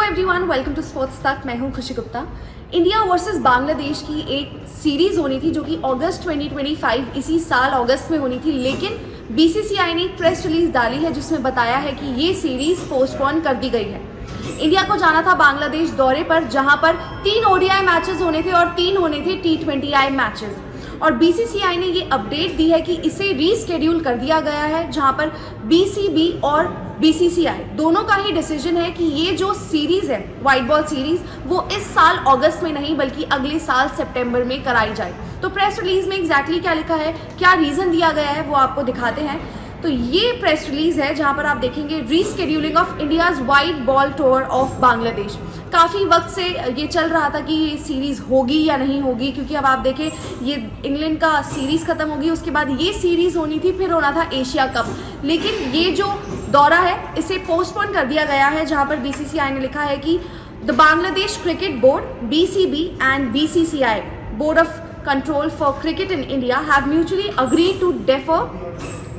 Everyone, welcome to sports तक। मैं हूं खुशी गुप्ता। इंडिया वर्सेस बांग्लादेश की एक सीरीज होनी थी जो कि अगस्त 2025 इसी साल अगस्त में होनी थी, लेकिन बीसीसीआई ने एक प्रेस रिलीज डाली है जिसमें बताया है कि ये सीरीज पोस्टपोन कर दी गई है। इंडिया को जाना था बांग्लादेश दौरे पर, जहां पर 3 ओडीआई मैचेस होने थे और 3 होने थे T20I मैचेस। और बीसीसीआई ने ये अपडेट दी है कि इसे रीस्केड्यूल कर दिया गया है, जहां पर बीसीबी और बीसीसीआई दोनों का ही डिसीजन है कि ये जो सीरीज है व्हाइट बॉल सीरीज वो इस साल अगस्त में नहीं बल्कि अगले साल सितंबर में कराई जाए। तो प्रेस रिलीज में एग्जैक्टली क्या लिखा है, क्या रीजन दिया गया है, वो आपको दिखाते हैं। तो ये प्रेस रिलीज है जहां पर आप देखेंगे rescheduling of India's white ball tour of Bangladesh. काफ़ी वक्त से ये चल रहा था कि ये सीरीज़ होगी या नहीं होगी, क्योंकि अब आप देखें ये इंग्लैंड का सीरीज़ ख़त्म होगी, उसके बाद ये सीरीज़ होनी थी, फिर होना था एशिया कप। लेकिन ये जो दौरा है इसे पोस्टपोन कर दिया गया है, जहां पर बीसीसीआई ने लिखा है कि the Bangladesh cricket board BCB and BCCI board of control for cricket in India have mutually agreed to defer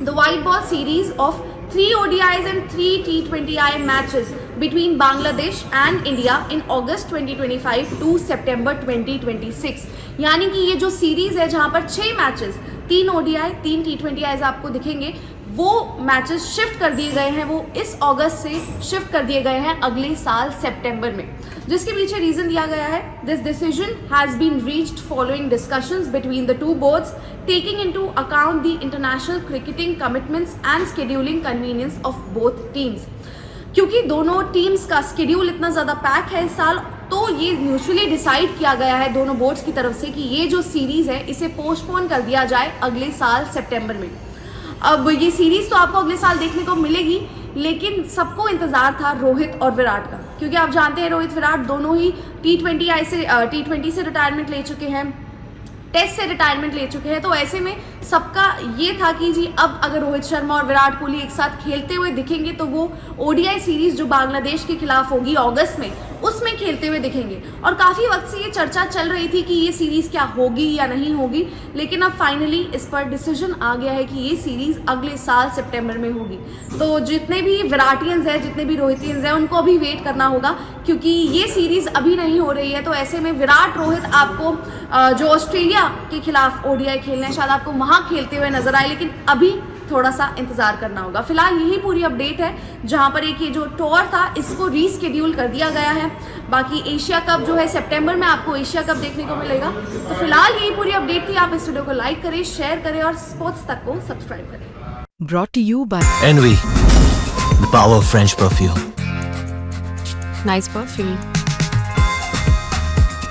the white ball series of 3 ODIs and 3 T20I matches between Bangladesh and India in August 2025 to September 2026। यानी कि ये जो series है जहां पर 6 matches, 3 ODI 3 T20Is आपको दिखेंगे, वो मैचेस शिफ्ट कर दिए गए हैं, वो इस अगस्त से शिफ्ट कर दिए गए हैं अगले साल सितंबर में। जिसके पीछे रीजन दिया गया है, this decision has been reached following discussions between the two boards taking into account the international cricketing commitments and scheduling convenience of both teams. क्योंकि दोनों टीम्स का शेड्यूल इतना ज़्यादा पैक है इस साल, तो ये म्यूचुअली डिसाइड किया गया है दोनों बोर्ड्स की तरफ से कि ये जो सीरीज़ है इसे पोस्टपोन कर दिया जाए अगले साल सितंबर में। अब ये सीरीज़ तो आपको अगले साल देखने को मिलेगी, लेकिन सबको इंतज़ार था रोहित और विराट का, क्योंकि आप जानते हैं रोहित विराट दोनों ही T20 से रिटायरमेंट ले चुके हैं, टेस्ट से रिटायरमेंट ले चुके हैं। तो ऐसे में सबका ये था कि जी अब अगर रोहित शर्मा और विराट कोहली एक साथ खेलते हुए दिखेंगे तो वो ODI सीरीज जो बांग्लादेश के खिलाफ होगी अगस्त में, उसमें खेलते हुए दिखेंगे। और काफ़ी वक्त से ये चर्चा चल रही थी कि ये सीरीज़ क्या होगी या नहीं होगी, लेकिन अब फाइनली इस पर डिसीजन आ गया है कि ये सीरीज़ अगले साल सितंबर में होगी। तो जितने भी विराटियंस हैं, जितने भी रोहितियंस हैं, उनको अभी वेट करना होगा, क्योंकि ये सीरीज़ अभी नहीं हो रही है। तो ऐसे में विराट रोहित आपको जो ऑस्ट्रेलिया के खिलाफ ODI खेलना है, शायद आपको वहाँ खेलते हुए नजर आए, लेकिन अभी थोड़ा सा इंतजार करना होगा। फिलहाल यही पूरी अपडेट है, जहां पर एक ये जो टूर था इसको रीस्केड्यूल कर दिया गया है। बाकी एशिया कप जो है सितंबर में आपको एशिया कप देखने को मिलेगा। तो फिलहाल यही पूरी अपडेट थी। आप इस वीडियो को लाइक करें, शेयर करें और स्पोर्ट्स तक को सब्सक्राइब करें। Brought to you by Envy, the power of French perfume. Nice perfume.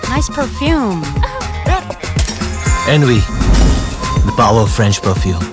Nice perfume. Envy, the power of French perfume.